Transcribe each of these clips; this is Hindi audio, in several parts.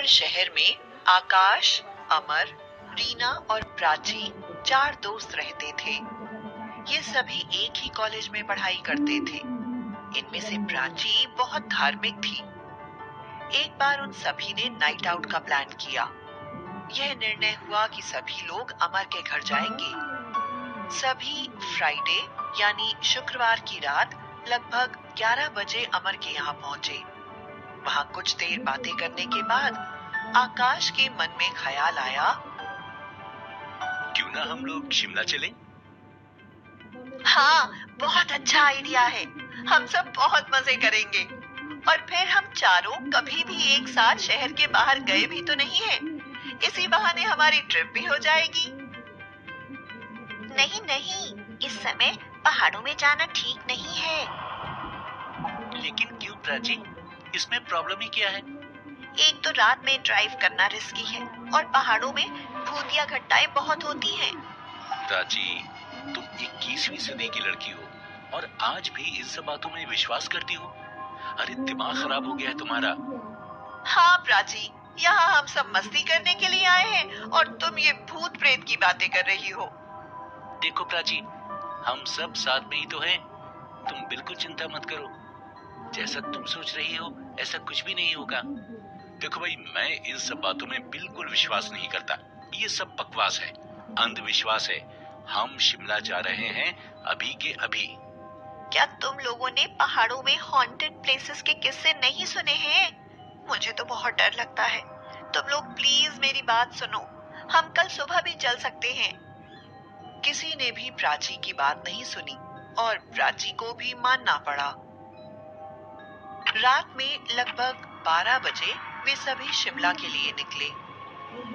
शहर में आकाश, अमर, रीना और प्राची 4 दोस्त रहते थे। ये सभी एक ही कॉलेज में पढ़ाई करते थे। इनमें से प्राची बहुत धार्मिक थी। एक बार उन सभी ने नाइट आउट का प्लान किया। यह निर्णय हुआ कि सभी लोग अमर के घर जाएंगे। सभी फ्राइडे यानी शुक्रवार की रात लगभग 11 बजे अमर के यहाँ पहुंचे। वहां कुछ देर बातें करने के बाद आकाश के मन में ख्याल आया, क्यों ना हम लोग शिमला चलें? हाँ, बहुत अच्छा आइडिया है। हम सब बहुत मजे करेंगे और फिर हम चारों कभी भी एक साथ शहर के बाहर गए भी तो नहीं है। इसी बहाने हमारी ट्रिप भी हो जाएगी। नहीं नहीं, इस समय पहाड़ों में जाना ठीक नहीं है। लेकिन क्यों प्राची? इसमें प्रॉब्लम ही क्या है? एक तो रात में ड्राइव करना रिस्की है और पहाड़ों में भूतिया घटनाएं बहुत होती हैं। प्राची, तुम 21वीं सदी की लड़की हो और आज भी इन सब बातों में विश्वास करती हो? अरे दिमाग खराब हो गया है तुम्हारा। हाँ प्राची, यहाँ हम सब मस्ती करने के लिए आए हैं और तुम ये भूत प्रेत की बातें कर रही हो। देखो प्राची, हम सब साथ में ही तो हैं। तुम बिल्कुल चिंता मत करो। जैसा तुम सोच रही हो ऐसा कुछ भी नहीं होगा। देखो भाई, मैं इन सब बातों में बिल्कुल विश्वास नहीं करता। ये सब बकवास है, अंधविश्वास है। हम शिमला जा रहे हैं अभी के अभी। क्या तुम लोगों ने पहाड़ों में हॉन्टेड प्लेसेस के किस्से नहीं सुने हैं? मुझे तो बहुत डर लगता है। तुम लोग प्लीज मेरी बात सुनो। हम कल सुबह भी चल सकते हैं। किसी ने भी प्राची की बात नहीं सुनी और प्राची को भी मानना पड़ा। रात में लगभग 12 बजे वे सभी शिमला के लिए निकले।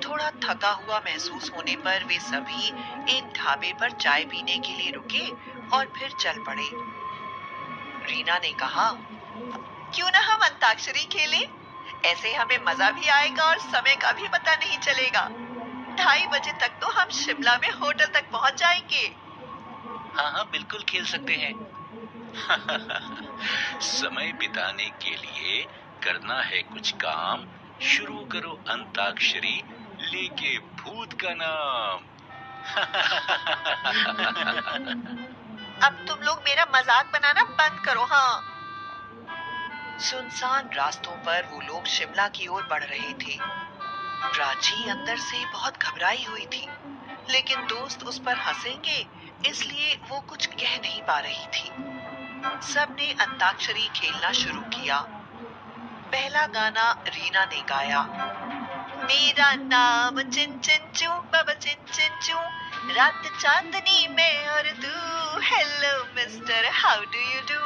थोड़ा थका हुआ महसूस होने पर वे सभी एक ढाबे पर चाय पीने के लिए रुके और फिर चल पड़े। रीना ने कहा, क्यों ना हम अंताक्षरी खेलें? ऐसे हमें मजा भी आएगा और समय का भी पता नहीं चलेगा। 2:30 बजे तक तो हम शिमला में होटल तक पहुंच जाएंगे। हाँ हाँ, बिल्कुल खेल सकते हैं। समय बिताने के लिए करना है कुछ काम। शुरू करो अंताक्षरी, लेके भूत का नाम। अब तुम लोग मेरा मजाक बनाना बंद करो। हाँ, सुनसान रास्तों पर वो लोग शिमला की ओर बढ़ रहे थे। प्राची अंदर से बहुत घबराई हुई थी, लेकिन दोस्त उस पर हंसेंगे इसलिए वो कुछ कह नहीं पा रही थी। सबने अंताक्षरी खेलना शुरू किया। पहला गाना रीना ने गाया, मेरा नाम चिन चिन चू, बाबा चिन चिन चू, रात चांदनी में और तू, hello mister, how do you do.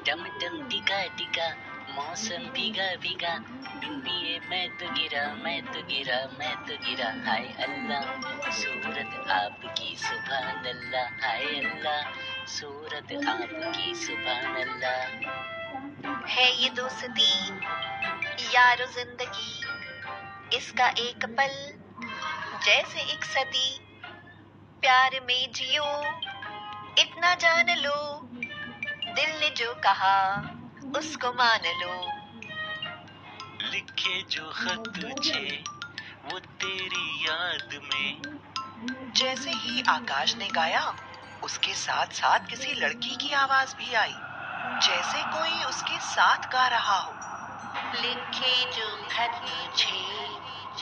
टम टम टिका टिका, मौसम भीगा भीगा, बिंदिए मैं तो गिरा, मैं तो गिरा, मैं तो गिरा। हाय अल्लाह, सूरत आपकी सुभान अल्लाह। हाय अल्लाह, सूरत आपकी सुभान अल्लाह। है ये दोस्ती यारो जिंदगी, इसका एक पल जैसे एक सदी, प्यार में जियो इतना जान लो, दिल ने जो कहा उसको मान लो। लिखे जो खत तुझे वो तेरी याद में। जैसे ही आकाश ने गाया, उसके साथ साथ किसी लड़की की आवाज भी आई, जैसे कोई उसके साथ गा रहा हो। लिखे जो खत तुझे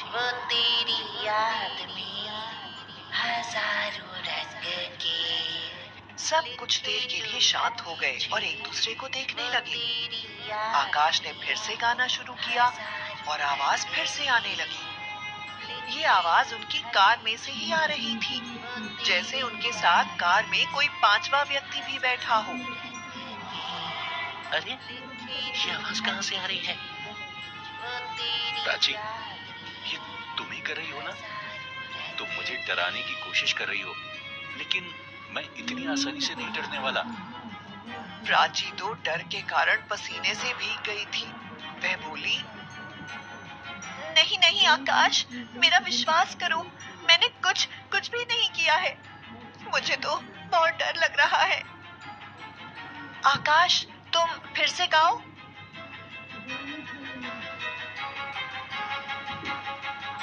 वो तेरी याद में, हजारों रंग के। सब कुछ देर के लिए शांत हो गए और एक दूसरे को देखने लगे। आकाश ने फिर से गाना शुरू किया और आवाज फिर से आने लगी। ये आवाज उनकी कार में से ही आ रही थी, जैसे उनके साथ कार में कोई 5वां व्यक्ति भी बैठा हो। अरे, ये आवाज कहाँ से आ रही है? प्राची, ये तुम ही कर रही हो ना? तुम मुझे डराने की कोशिश कर रही हो, लेकिन मैं इतनी आसानी से नहीं डरने वाला। प्राची तो डर के कारण पसीने से भीग गई थी। वह बोली, नहीं नहीं आकाश, मेरा विश्वास करो, मैंने कुछ भी नहीं किया है। मुझे तो बहुत डर लग रहा है। आकाश, तुम फिर से गाओ।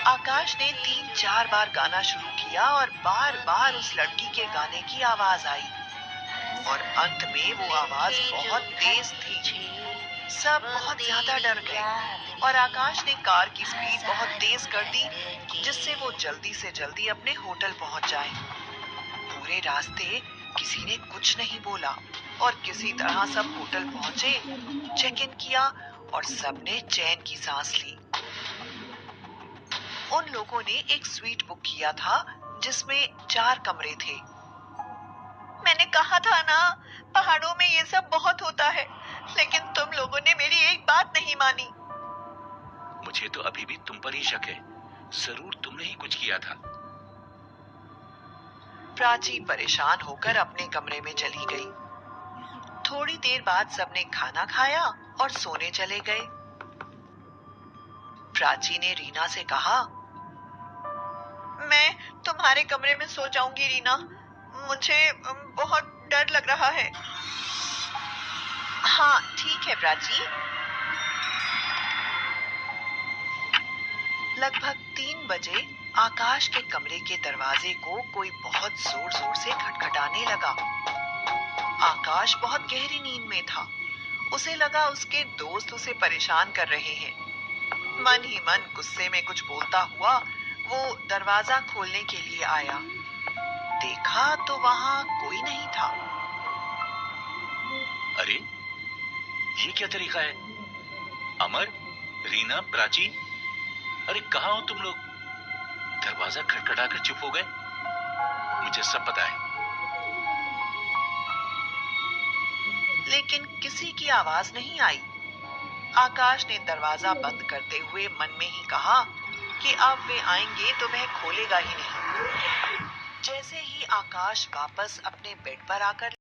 आकाश ने 3-4 बार गाना शुरू किया और बार बार उस लड़की के गाने की आवाज आई और अंत में वो आवाज बहुत तेज थी। सब बहुत ज्यादा डर गए और आकाश ने कार की स्पीड बहुत तेज कर दी जिससे वो जल्दी से जल्दी अपने होटल पहुंच जाए। पूरे रास्ते किसी ने कुछ नहीं बोला और किसी तरह सब होटल पहुंचे, चेक इन किया और सबने चैन की सांस ली। उन लोगों ने एक स्वीट बुक किया था जिसमें 4 कमरे थे। मैंने कहा था ना, पहाड़ों में ये सब बहुत होता है, लेकिन तुम लोगों ने मेरी एक बात नहीं मानी। मुझे तो अभी भी तुम पर ही शक है, जरूर तुमने ही कुछ किया था। प्राची परेशान होकर अपने कमरे में चली गई। थोड़ी देर बाद सबने खाना खाया और सोने चले गए। प्राची ने रीना से कहा, मैं तुम्हारे कमरे में सो जाऊंगी रीना, मुझे बहुत डर लग रहा है। हाँ ठीक है प्राची। लगभग 3 बजे आकाश के कमरे के दरवाजे को कोई बहुत जोर जोर से खटखटाने लगा। आकाश बहुत गहरी नींद में था। उसे लगा उसके दोस्त उसे परेशान कर रहे हैं। मन ही मन गुस्से में कुछ बोलता हुआ वो दरवाजा खोलने के लिए आया। देखा तो वहां कोई नहीं था। अरे ये क्या तरीका है? अमर, रीना, प्राची, अरे कहाँ हो तुम लोग? दरवाजा खटखटाकर चुप हो गए। मुझे सब पता है। लेकिन किसी की आवाज नहीं आई। आकाश ने दरवाजा बंद करते हुए मन में ही कहा कि अब वे आएंगे तो वह खोलेगा ही नहीं। जैसे ही आकाश वापस अपने बेड पर आकर